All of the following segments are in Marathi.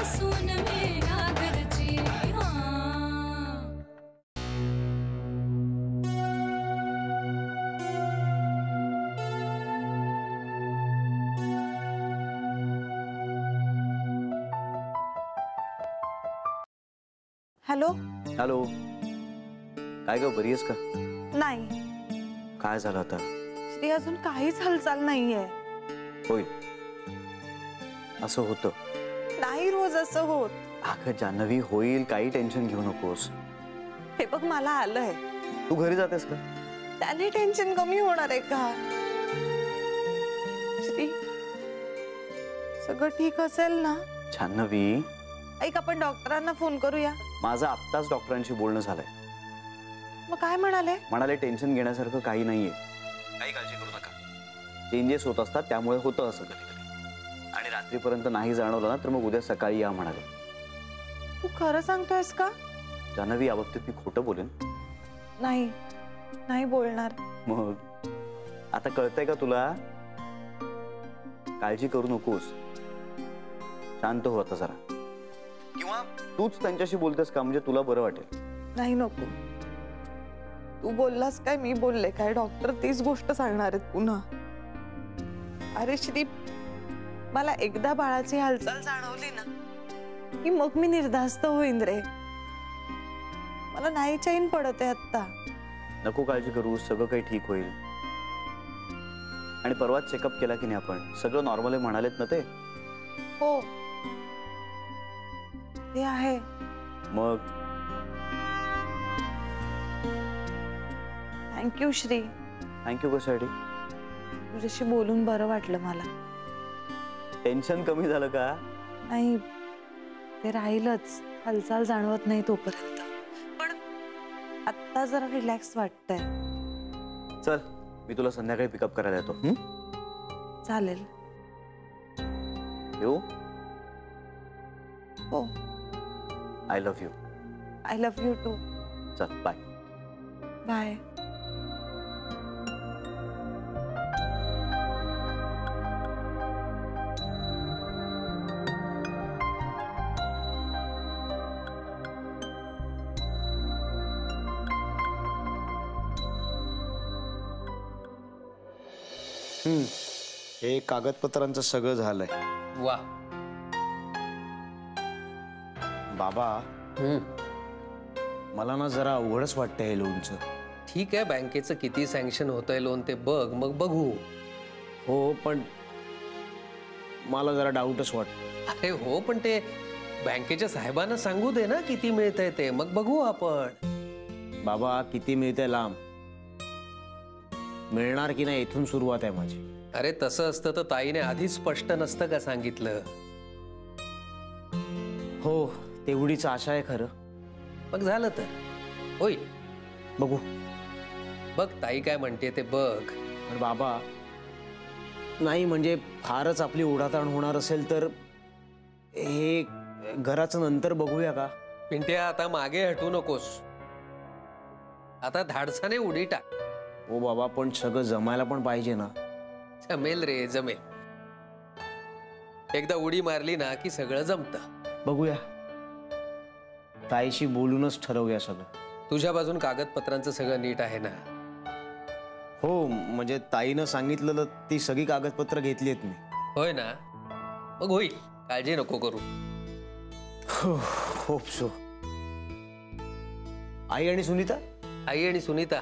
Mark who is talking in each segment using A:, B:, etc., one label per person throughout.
A: सून मेरा घरची
B: हॅलो
C: हॅलो, काय ग, बरी आहेस का?
B: नाही.
C: काय झालं आता?
B: श्री, अजून काहीच हालचाल नाहीये.
C: होय, असं होतं
B: नाही, रोज असं होत.
C: अगं जान्हवी, होईल, काही टेन्शन घेऊ नकोस.
B: हे बघ, मला आलंय.
C: तू घरी जातेस का?
B: त्याने टेन्शन कमी होणार आहे का? श्री, सगळं ठीक असेल ना?
C: जान्हवी,
B: ऐक, आपण डॉक्टरांना फोन करूया.
C: माझं आत्ताच डॉक्टरांशी बोलणं झालंय.
B: मग काय म्हणाले?
C: म्हणाले टेन्शन घेण्यासारखं काही नाहीये, काही काळजी करू नका. चेंजेस होत असतात, त्यामुळे होतं असं कधी कधी. आणि रात्रीपर्यंत नाही जाणवलं ना तर मग उद्या सकाळी या म्हणाले.
B: तू खरं सांगतोयस का?
C: जान्हवी, या बाबतीत मी खोटं बोलेन?
B: नाही, नाही बोलणार.
C: मग आता कळतंय का तुला? काळजी करू नकोस, शांत हो आता जरा. किंवा तूच त्यांच्याशी बोलतेस का, म्हणजे तुला बरं वाटेल.
B: नाही, नको. तू बोललास काय, मी बोलले काय? डॉक्टर तीच गोष्ट सांगणार आहेत पुन्हा. अरे श्री, मला एकदा बाळाची हालचाल जाणवली ना की मग मी निर्धास्त होईन रे. मला नाही चैन पडत आहे आता.
C: नको काळजी करू, सगळं काही ठीक होईल. आणि परवाच चेकअप केला की नाही आपण? सगळं नॉर्मल आहे म्हणालेत ना ते?
B: हो, ते आहे.
C: मग
B: थँक्यू श्री.
C: थँक्यू कशासाठी?
B: तुझ्याशी बोलून बरं वाटलं मला.
C: टेन्शन कमी झालं का?
B: नाही, ते राहीलच, हालचाल जाणवत नाही तोपर्यंत. पण आता जरा रिलॅक्स वाटतंय.
C: चल, मी तुला संध्याकाळी पिकअप करायला येतो.
B: चालेल.
C: येऊ?
B: हो.
C: I love you.
B: I love you too.
C: चल, बाय.
B: बाय.
D: हे कागदपत्रांचं सगळं झालंय.
E: वा.
D: बाबा, मला ना जरा अवघडच वाटतंय हे लोनचं.
E: ठीक आहे, बँकेचं किती सँक्शन होतंय लोन ते बघ, मग बघू.
D: हो, पण मला जरा डाऊटच वाटतं.
E: अरे हो, पण ते बँकेच्या साहेबांना सांगू दे ना किती मिळतंय ते, मग बघू आपण.
D: बाबा, किती मिळतंय लांब, मिळणार की नाही इथून सुरुवात आहे माझी.
E: अरे तसं असतं तर ताईने आधीच स्पष्ट नसतं का सांगितलं?
D: हो, तेवढीच आशा आहे खरं.
E: मग झालं तर होईल.
D: बघू.
E: बघ ताई काय म्हणते ते बघ.
D: पण बाबा, नाही म्हणजे फारच आपली ओढाताण होणार असेल तर हे घराचं नंतर बघूया का?
E: पिंट्या, आता मागे हटू नकोस. आता धाडसाने उडी टाक.
D: हो बाबा, पण सगळं जमायला पण पाहिजे ना.
E: जमेल रे, जमेल. एकदा उडी मारली ना की सगळं जमतं.
D: बघूया, ताईशी बोलूनच ठरवूया सगळं.
E: तुझ्या बाजून कागदपत्रांचं सगळं नीट आहे ना?
D: हो, म्हणजे ताईनं सांगितलेलं ती सगळी कागदपत्र घेतली आहेत मी.
E: होय ना? मग होईल, काळजी नको करू.
D: Hope so. आई आणि सुनीता?
E: आई आणि सुनीता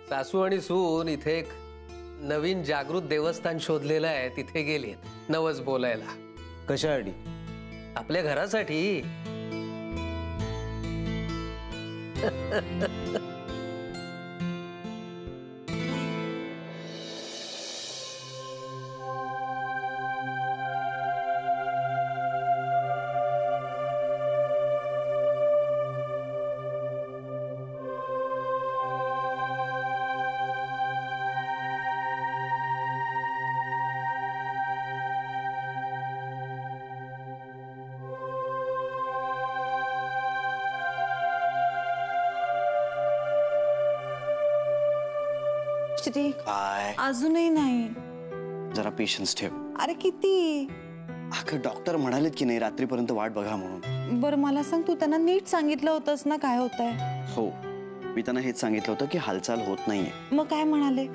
E: सासू आणि सून इथे एक नवीन जागृत देवस्थान शोधलेलं आहे, तिथे गेलेत नवस बोलायला.
D: कशासाठी?
E: आपल्या घरासाठी.
B: श्री,
C: काय?
B: अजूनही नाही.
C: जरा पेशन्स ठेव.
B: अरे किती?
C: अगं डॉक्टर म्हणालेत की नाही रात्रीपर्यंत वाट बघा म्हणून.
B: बरं मला सांग, तू त्यांना नीट सांगितलं होतंस ना काय होतंय?
C: हो, मी त्यांना हेच सांगितलं होतं की हालचाल होत नाहीये.
B: मग काय म्हणाले?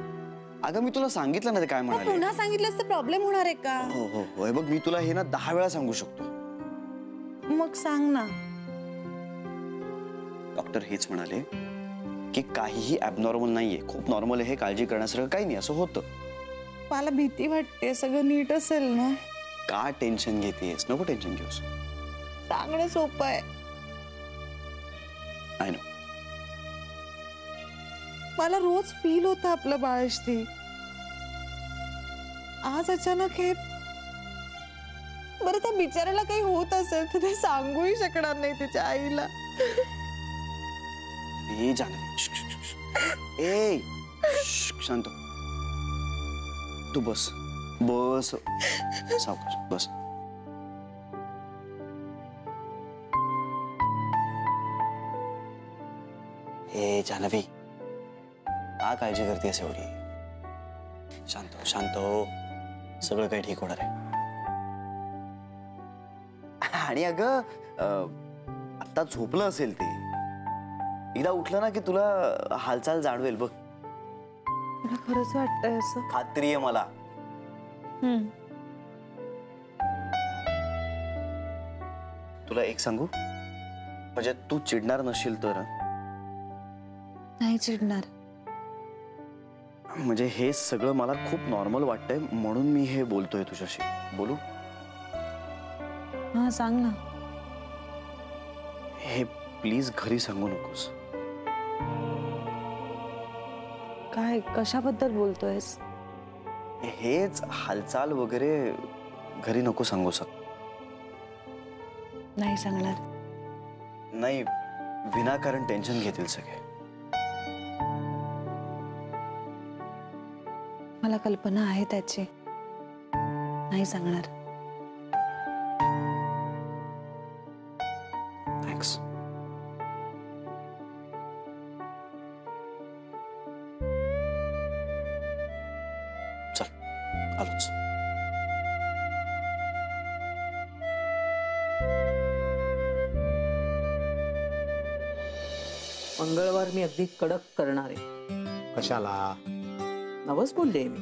C: अगं मी तुला सांगितलं ना ते काय म्हणाले.
B: पुन्हा सांगितलंस तर प्रॉब्लेम होणार आहे का?
C: हो हो हो, हे बघ मी तुला हे ना 10 वेळा सांगू शकतो.
B: मग सांग ना.
C: डॉक्टर हेच म्हणाले की काहीही ॲबनॉर्मल नाहीये, खूप नॉर्मल आहे, काळजी करण्यासारखं काही नाही, असं होतं.
B: मला भीती वाटते, सगळं नीट असेल ना?
C: का टेन्शन घेतेस? नको टेन्शन घेऊस.
B: सांगणं सोपं आहे.
C: I know.
B: मला रोज फील होतं आपलं बाळश्री. आज अचानक हे. बरं त्या बिचाऱ्याला काही होत असेल तर ते सांगूही शकणार नाही त्याच्या आईला.
C: ए जानवी, श्श, श्श, श्श. ए श्श, शांत. तू बस बस, सावकाश बस. ए जानवी, का काळजी करतेस एवढी? शांत हो, शांत हो, सगळं काही ठीक होणार आहे. आणि अगं आता झोपलं असेल ते, एकदा उठलं ना की तुला हालचाल जाणवेल बघ.
B: तुला खरंच वाटतंय असं?
C: खात्री आहे मला. तुला एक सांगू, म्हणजे तू चिडणार नशील तर.
B: नाही चिडणार.
C: म्हणजे हे सगळं मला खूप नॉर्मल वाटतंय म्हणून मी हे बोलतोय तुझ्याशी. बोलू?
B: हा सांग ना.
C: हे प्लीज घरी सांगू नकोस.
B: काय, कशाबद्दल बोलतोयस?
C: हेच हालचाल वगैरे घरी नको सांगू.
B: नाही सांगणार.
C: नाही, विनाकारण टेन्शन घेतील सगळे.
B: मला कल्पना आहे त्याची. नाही सांगणार.
C: थँक्स. चल आलोच.
F: मंगळवार मी अगदी कडक करणार आहे.
D: कशाला?
F: नवस बोलले मी.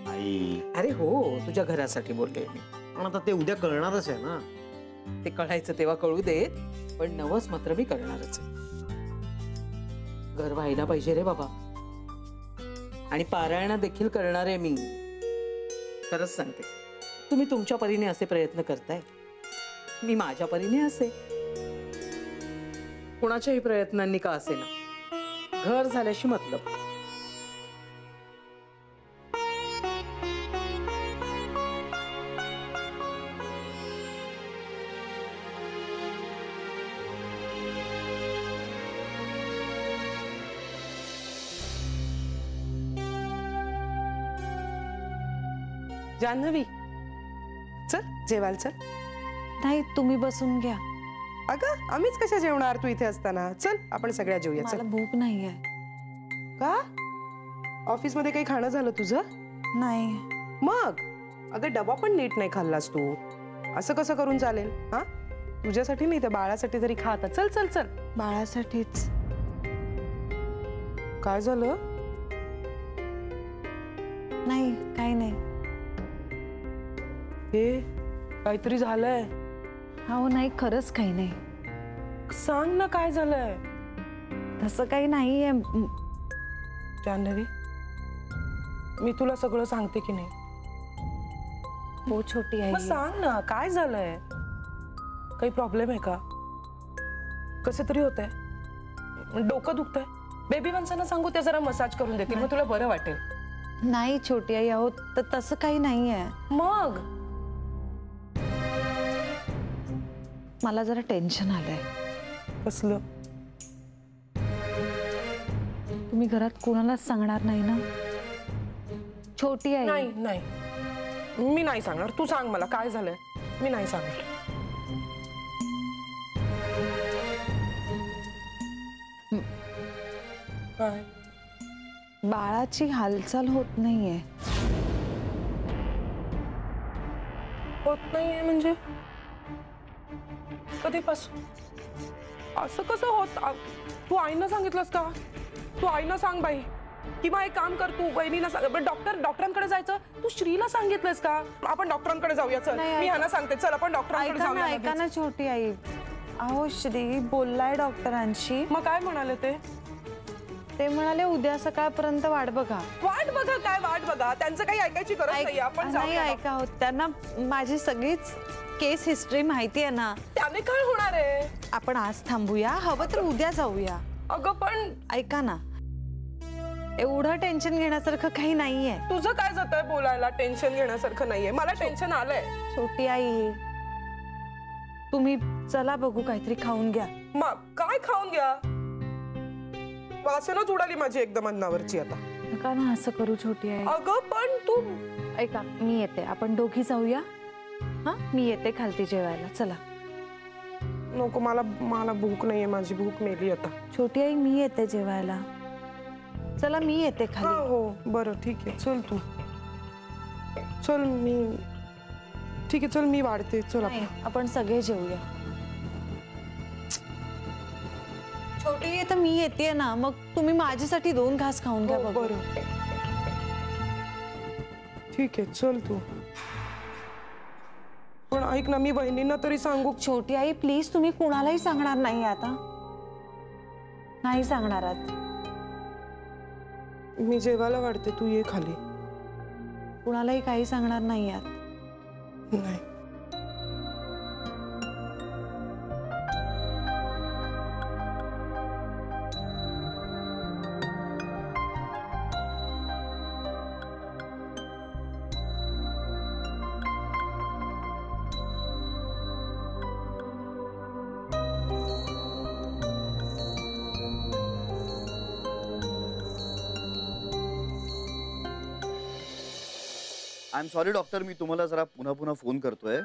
D: आई,
F: अरे हो, तुझ्या घरासाठी बोलले मी.
D: पण आता ते उद्या कळणारच आहे ना.
F: ते कळायचं तेव्हा कळू देत, पण नवस मात्र मी करणारच आहे. घर व्हायला पाहिजे रे बाबा. आणि पारायण देखील करणार आहे मी. खरंच सांगते, तुम्ही तुमच्या परीने असे प्रयत्न करताय, मी माझ्या परीने असे. कुणाच्याही प्रयत्नांनी का असे ना, घर झाल्याशी मतलब.
G: जान्हवी, चल जेवायला चल.
B: नाही, तुम्ही बसून घ्या.
G: अगं आम्हीच कशा जेवणार तू इथे असताना? चल आपण सगळ्या जेवूया.
B: मला
G: चल.
B: भूक नाहीये.
G: का? ऑफिस मध्ये काही खाणं झालं तुझं?
B: नाही.
G: मग अगं डबा पण नीट नाही खाल्लास तू. असं कसं करून चालेल? हा, तुझ्यासाठी नाही तर बाळासाठी तरी खा आता. चल चल चल.
B: बाळासाठीच.
G: काय झालं?
B: नाही, काही नाही.
G: हे काहीतरी झालंय.
B: हो नाही, खरंच काही नाही.
G: सांग ना काय झालंय.
B: तसं काही नाहीये.
G: जान्हवी, मी तुला सगळं सांगते की नाही?
B: हो छोटी
G: मग
B: आई.
G: सांग ना काय झालंय. काही प्रॉब्लेम आहे का? कसं तरी होतंय, डोकं दुखतंय. बेबी माणसांना सांगू, ते जरा मसाज करून देतील, मग तुला बरं वाटेल.
B: नाही छोटी आई, अहो तसं काही नाहीये.
G: मग
B: मला जरा टेन्शन आलंय.
G: कसलं?
B: तुम्ही घरात कोणालाच सांगणार नाही ना? छोटी आई.
G: नाही नाही, मी नाही सांगणार. तू सांग मला काय झालंय. मी नाही सांगणार. काय?
B: बाळाची हालचाल होत नाहीये.
G: होत नाहीये म्हणजे कधीपासून? असं कसं होत? तू आईनं सांगितलंस का? तू आईनं सांग बाई, किंवा एक काम कर, तू वहिनीला सांग. डॉक्टरांकडे जायचं, तू श्रीला सांगितलंस का? आपण डॉक्टरांकडे जाऊया. चल, मी ह्यांना सांगते. चल आपण डॉक्टरांकडे जाऊया.
B: ऐका ना छोटी आई, अहो श्री बोललाय डॉक्टरांशी.
G: मग काय म्हणाले ते?
B: ते म्हणाले उद्या सकाळपर्यंत वाट बघा.
G: वाट बघा? काय वाट बघा? त्यांचं काही ऐकायची गरज नाही. आपण
B: नाही
G: जाऊया.
B: ऐका हो, त्यांना माझी सगळीच केस हिस्ट्री माहिती आहे ना.
G: त्याने काय होणार आहे?
B: आपण आज थांबूया, हवं तर उद्या जाऊया.
G: अगं पण
B: ऐका ना, एवढं टेन्शन घेण्यासारखं काही नाहीये.
G: तुझं काय जातंय बोलायला? टेन्शन घेण्यासारखं नाहीये. मला टेन्शन आलंय.
B: छोटी आई, तुम्ही चला बघू, काहीतरी खाऊन घ्या.
G: काय खाऊन घ्या? वासनच उडाली माझी एकदम अन्नावरची आता.
B: नका ना असं करू छोटी आई.
G: अगं पण तू
B: ऐका, मी येते, आपण दोघी जाऊया. हा, मी येते खालती जेवायला. चला.
G: नको, मला भूक नाहीये. माझी भूक मेली आता.
B: छोटी आई, मी येते जेवायला. चला, मी येते खाली.
G: हो बरं, ठीक आहे. चल तू. चल ठीक आहे. चल मी वाढते. चल
B: आपण सगळे जेवूया. छोटी आहे तर मी येते ना, मग तुम्ही माझ्यासाठी 2 घास खाऊन घ्या.
G: बरं ठीक आहे. चल तू. पण ऐक ना, मी बहिणींना तरी सांगू?
B: छोटी आई प्लीज, तुम्ही कुणालाही सांगणार नाही आता? नाही सांगणार आहात?
G: मी जेवायला वाढते, तू ये खाली.
B: कुणालाही काही सांगणार नाही आहात?
G: नाही.
C: आय एम सॉरी डॉक्टर, मी तुम्हाला जरा पुन्हा फोन करतोय,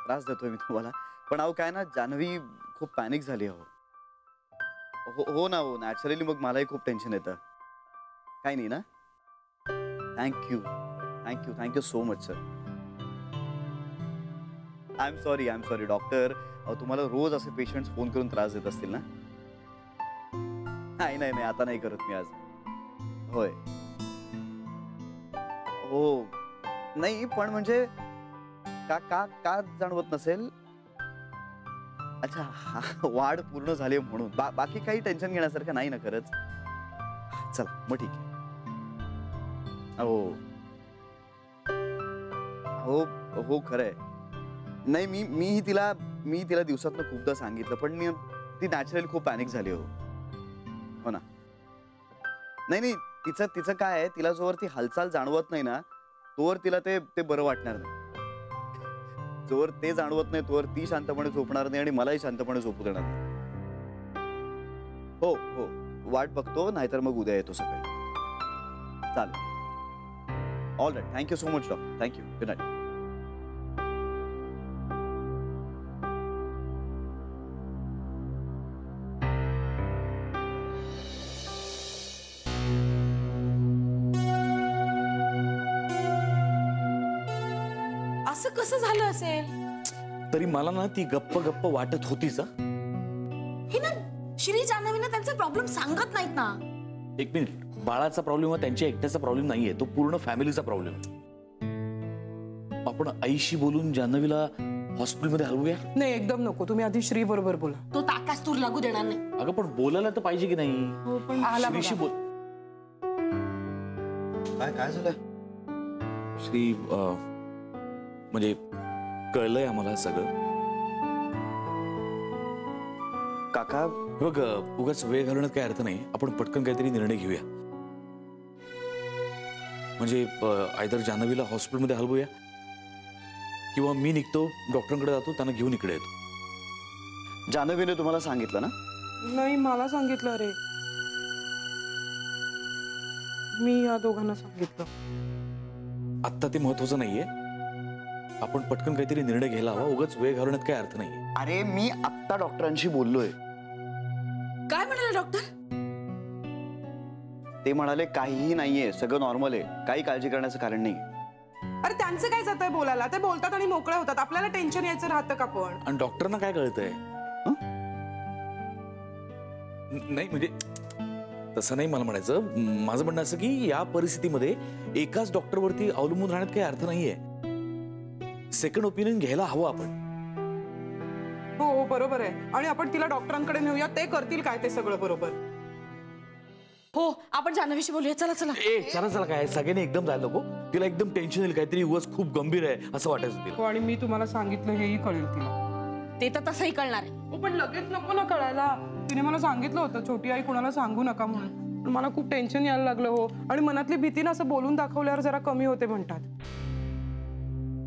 C: त्रास देतोय मी तुम्हाला. पण अहो काय ना, जान्हवी खूप पॅनिक झाली. हो ना, नॅचरली मग मलाही खूप टेन्शन येतं. काय नाही ना? Thank you so much sir. I am sorry doctor. अहो तुम्हाला रोज असे पेशंट्स फोन करून त्रास देत असतील ना? नाही आता नाही करत मी आज. होय हो, नाही पण म्हणजे का जाणवत नसेल? अच्छा, वाढ पूर्ण झाली म्हणून. बाकी काही टेन्शन घेण्यासारखं नाही ना खरंच? चला मग ठीक आहे. हो खरंय. नाही मी तिला दिवसातनं खूपदा सांगितलं, पण ती नॅचरली खूप पॅनिक झाली. हो ना. नाही तिचं काय आहे, तिला जोवर ती हालचाल जाणवत नाही ना, तोवर तिला ते बरं वाटणार नाही. जोवर ते जाणवत नाही तोवर ती शांतपणे झोपणार नाही आणि मलाही शांतपणे झोपू देणार नाही. हो वाट बघतो, नाहीतर मग उद्या येतो सकाळी. चालेल. All right. Thank you so much doctor. Thank you. Good night.
A: असं कसं झालं असेल?
H: तरी मला ना ती गप्प वाटत होतीच.
A: हे ना, श्री जान्हवींना त्यांचा प्रॉब्लेम सांगत नाहीत ना.
H: एक मिनिट, बाळाचा प्रॉब्लेम हा त्यांच्या एकट्याचा प्रॉब्लेम नाहीये, तो पूर्ण फॅमिलीचा प्रॉब्लेम. आपण आईशी बोलून जान्हवीला हॉस्पिटलमध्ये हलवूया.
G: नाही, एकदम नको. तुम्ही आधी श्री बरोबर बोला.
A: तो ताकास तूर लागू देणार नाही.
H: अगं पण बोलायला तर पाहिजे की नाही?
G: हो, पण आला
H: श्रीशी बोल.
C: काय झालं?
H: श्री म्हणजे कळलंय आम्हाला सगळं.
C: काका
H: बघ, उगाच वेळ घालवण्यात काही अर्थ नाही. आपण पटकन काहीतरी निर्णय घेऊया. म्हणजे आयदर जान्हवीला हॉस्पिटलमध्ये हलवूया किंवा मी निघतो, डॉक्टरांकडे जातो, त्यांना घेऊन इकडे येतो.
C: जान्हवीने तुम्हाला सांगितलं ना?
G: नाही, मला सांगितलं रे. मी या दोघांना सांगितलं.
H: आत्ता ते महत्वाचं नाहीये. आपण पटकन काहीतरी निर्णय घ्यायला हवा. उगाच वेळ घालवण्यात काही अर्थ नाही.
C: अरे मी आत्ता डॉक्टरांशी बोललोय.
A: काय म्हणाले डॉक्टर?
C: ते म्हणाले काहीही नाहीये, सगळं नॉर्मल आहे, काही काळजी करण्याचं कारण नाही.
G: अरे त्यांचं काय जातंय बोलायला, ते बोलतात आणि मोकळे होतात, आपल्याला टेन्शन यायचं राहतं का पण?
H: आणि डॉक्टरना काय कळतंय? नाही म्हणजे तसं नाही मला म्हणायचं, माझं म्हणणं असं की या परिस्थितीमध्ये एकाच डॉक्टरवरती अवलंबून राहण्यात काही अर्थ नाहीये. सेकंड ओपिनियन घ्यायला हवं आपण.
G: हो बरोबर आहे, आणि आपण तिला डॉक्टरांकडे नेऊया, ते करतील काय ते सगळं बरोबर.
A: हो आपण जान्हवीशी बोलूया, चला चला.
H: चला चला, काय सगळ्यांनी एकदम जायला नको, तिला एकदम टेन्शन येईल, काहीतरी उगाच खूप गंभीर आहे असं वाटायचं तिला.
G: हो, आणि मी तुम्हाला सांगितलं हेही कळेल तिला.
A: ते तर तसंही कळणार आहे.
G: हो पण लगेच नको ना कळायला, तिने मला सांगितलं होतं छोटी आई कुणाला सांगू नका म्हणून. मला खूप टेन्शन यायला लागलं हो, आणि मनातली भीती ना असं बोलून दाखवल्यावर जरा कमी होते म्हणतात.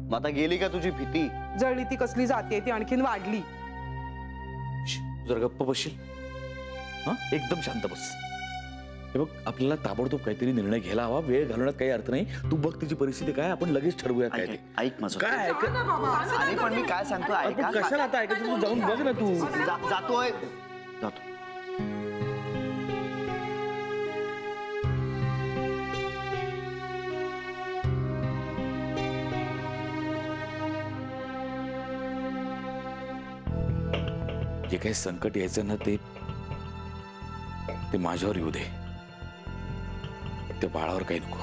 C: मग आता गेली का तुझी भीती?
G: जळली ती कसली जाते, ती आणखीन वाढली.
H: जर गप्प बसशील, हा एकदम शांत बस. हे बघ, आपल्याला ताबडतोब काहीतरी निर्णय घ्यायला हवा, वेळ घालवण्यात काही अर्थ नाही. तू बघ तिची परिस्थिती काय, आपण लगेच ठरवूया काय ते.
C: ऐक माझं.
H: काय ऐक?
C: अरे पण मी काय सांगतो ऐका.
H: कशाला आता ऐकायचं, तू जाऊन बघ ना. तू
C: जातोय जातो.
H: जे काही संकट यायचं ना ते माझ्यावर येऊ दे, त्या बाळावर काही नको.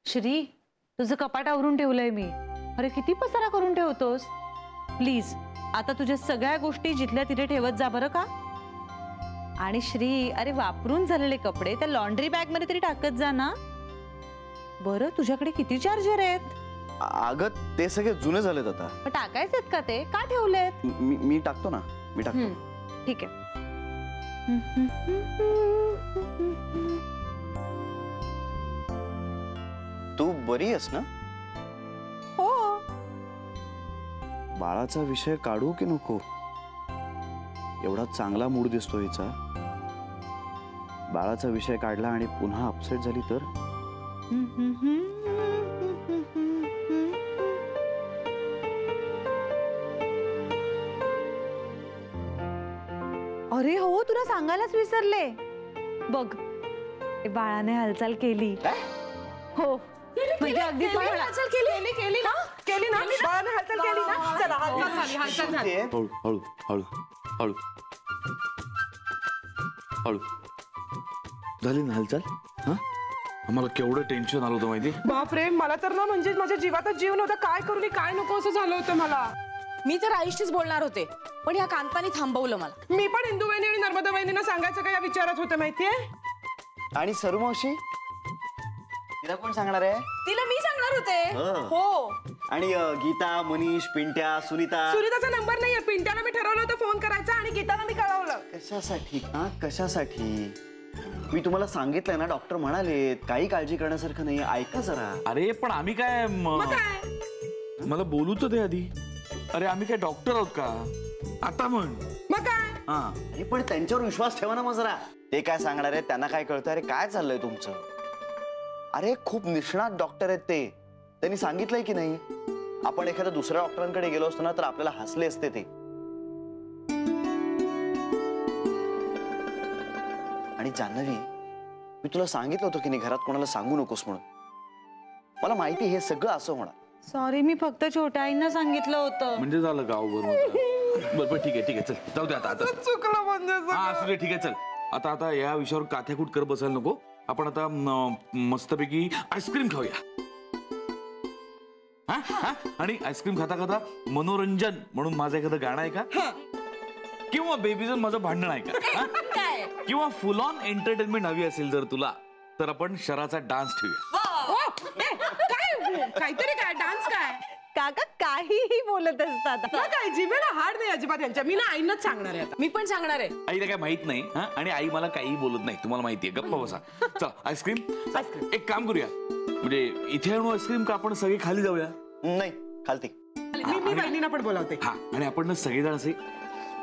I: श्री, तुझं कपाट आवरून ठेवलंय मी. अरे किती पसारा करून ठेवतोस. प्लीज आता तुझ्या सगळ्या गोष्टी जिथल्या तिथे ठेवत जा बरं का. आणि श्री, अरे वापरून झालेले कपडे त्या लॉन्ड्री बॅग मध्ये तरी टाकत जा ना. बरं, तुझ्याकडे किती चार्जर आहेत?
C: अगं ते सगळे जुने झालेत आता.
I: टाकायचे आहेत का ते? का ठेवलेत?
C: मी टाकतो ना, मी टाकतो.
I: ठीक आहे.
C: तू बरी आहेस ना?
I: हो.
C: बाळाचा विषय काढू की नको? एवढा चांगला मूड दिसतो हिचा. बाळाचा विषय काढला आणि पुन्हा अपसेट झाली तर?
I: अरे हो, तुला सांगायलाच विसरले बघ, बाळाने हालचाल केली. हो म्हणजे अगदी
G: हालचाल केली केली ना, केली ना, बाळाने हालचाल केली ना. चला हालचाल झाली, हालचाल झाली.
H: हळू हळू हळू हळू हळू झाली ना हालचाल. हा, आम्हाला केवढं टेन्शन आलं होतं माहिती.
G: बापरे, मला तर ना म्हणजे माझ्या जीवातच जीव नव्हता, काय करू नी काय नको असं झालं होतं मला.
A: मी तर आईशीच बोलणार होते, पण ह्या कांतानी थांबवलं मला.
G: मी पण इंदू वहिनी आणि नर्मदा वहिनींना सांगायचं का या विचारात होतं माहितीये.
C: आणि सरू मावशी तिला कोण सांगणार आहे?
A: तिला मी सांगणार होते. हो.
C: आणि गीता, मनीष, पिंट्या, सुनीता.
G: सुनीताचा नंबर नाहीये, पिंट्याला मी ठरवलं होतं फोन करायचा आणि गीताला मी कळवलं.
C: कशासाठी? हा कशासाठी? मी तुम्हाला सांगितलंय ना, डॉक्टर म्हणाले काही काळजी करण्यासारखं नाही, ऐका जरा.
H: अरे पण आम्ही काय, मला बोलू तर दे आधी. अरे आम्ही काय डॉक्टर आहोत का? आता म्हण.
G: मग काय?
H: हा,
C: अरे पण त्यांच्यावर विश्वास ठेवा ना मग जरा. ते काय सांगणार आहे, त्यांना काय कळतं? अरे काय चाललंय तुमचं? अरे खूप निष्णात डॉक्टर आहेत ते, त्यांनी सांगितलंय की नाही. आपण एखाद्या दुसऱ्या डॉक्टरांकडे गेलो असतो ना तर आपल्याला हसले असते ते. आणि जान्हवी, मी तुला सांगितलं होतं की नाही घरात कोणाला सांगू नकोस म्हणून. मला माहिती हे सगळं असं होणार.
I: सॉरी, मी फक्त छोट्या आईंना सांगितलं होतं.
H: म्हणजे झालं गावभर. बरं ठीक आहे ठीक आहे, चल जाऊ दे आता. आता
G: चुकलं म्हणजे.
H: हा असू दे, ठीक आहे चल. आता आता या विषयावर काथ्याकूट कर बसायला नको. आपण आता मस्तपैकी आईस्क्रीम खाऊया. हा हा, आणि आईस्क्रीम खाता खाता मनोरंजन म्हणून माझं एखादं गाणं आहे का, किंवा बेबीचं माझं भांडण आहे का, किंवा फुल ऑन एंटरटेनमेंट हवी असेल जर तुला, तर आपण शराचा डान्स ठेवूया.
G: काहीतरी काय डान्स काय?
I: काका काहीही बोलत असतात.
G: काय जिभेला हाड नाही अजिबात यांच्या. मी ना आईनच सांगणार आहे.
A: मी पण सांगणार आहे.
H: आईला काय माहित नाही. हा, आणि आई मला काही बोलत नाही, तुम्हाला माहितीये. गप्पा बसा. चला आईस्क्रीम. एक काम करूया, म्हणजे इथे आणू आईस्क्रीम का आपण सगळे खाली जाऊया?
C: नाही, खालती.
G: मी बहिणीला पण बोलावते.
H: हा, आणि आपण ना सगळेजण असे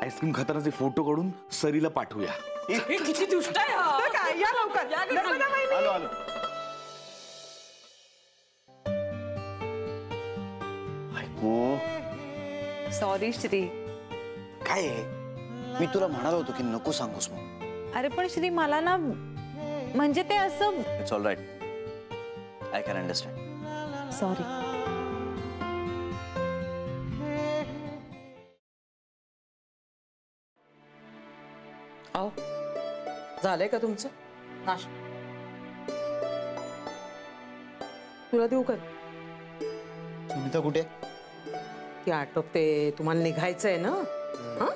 H: आईस्क्रीम खातानाचे फोटो काढून सरीला पाठवूया.
A: किती दुष्ट आहे हा.
G: काय, या लवकर.
C: आलो आलो.
I: सॉरी श्री.
C: काय आहे? मी तुला म्हणालो होतो की नको सांगूस म्हणून.
I: अरे पण श्री मला ना म्हणजे ते असं
C: it's all right, I can understand.
I: Sorry.
F: आओ झालंय का तुमचं नाश्ता? तुला देऊ का?
D: सुनीता कुठे?
F: ती आटोपते, तुम्हाला निघायचंय ना? हा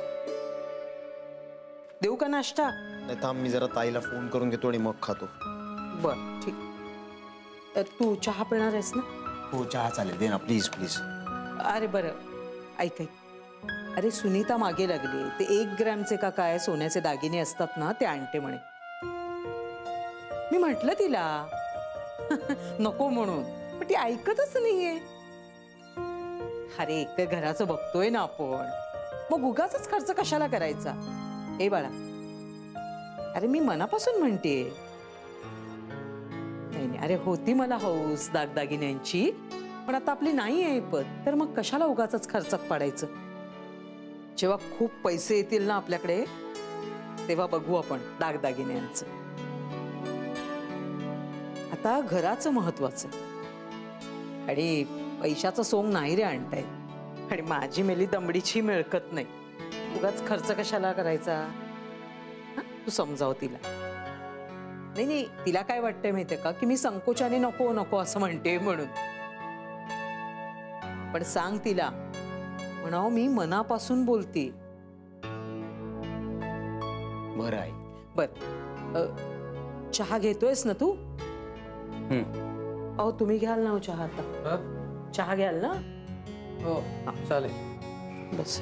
F: देऊ का नाश्ता?
D: नाही थांब, मी जरा ताईला फोन करून घेतो आणि मग खातो.
F: बर ठीक. तू चहा पिणार आहेस ना?
D: हो चहा चालेल, दे ना प्लीज प्लीज.
F: अरे बरं ऐक ऐक, अरे सुनीता मागे लागली, ते 1 ग्रॅमचे का काय सोन्याचे दागिने असतात ना ते आणते म्हणे. मी म्हटलं तिला नको म्हणून, पण ती ऐकतच नाहीये. अरे एक तर घराचं बघतोय ना आपण, मग उगाच खर्च कशाला करायचा? ए बाळा, अरे मी मनापासून म्हणतेय. नाही नाही, अरे होती मला हौस दागदागिन्यांची, पण आता आपली नाही आहे पत, तर मग कशाला उगाच खर्चात पाडायचं? जेव्हा खूप पैसे येतील ना आपल्याकडे, तेव्हा बघू आपण दागदागिन्यांचं. आता घराचं महत्वाचं, आणि पैशाचं सोंग नाही रे आणताय. आणि माझी मेली दमडीची मिळकत नाही, उगाच खर्च कशाला करायचा? तू समजाव तिला. नाही नाही, तिला काय वाटतंय माहितीये का, की मी संकोचाने नको नको असं म्हणते म्हणून. पण सांग तिला, म्हणाव मी मनापासून बोलते.
D: बरं आहे.
F: बर चहा घेतोयस ना तू? अहो तुम्ही घ्याल ना चहा आता? चहा घ्याल ना?
E: हो चालेल.
F: बस.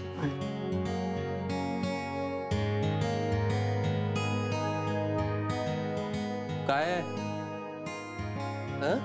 E: काय आहे? हं?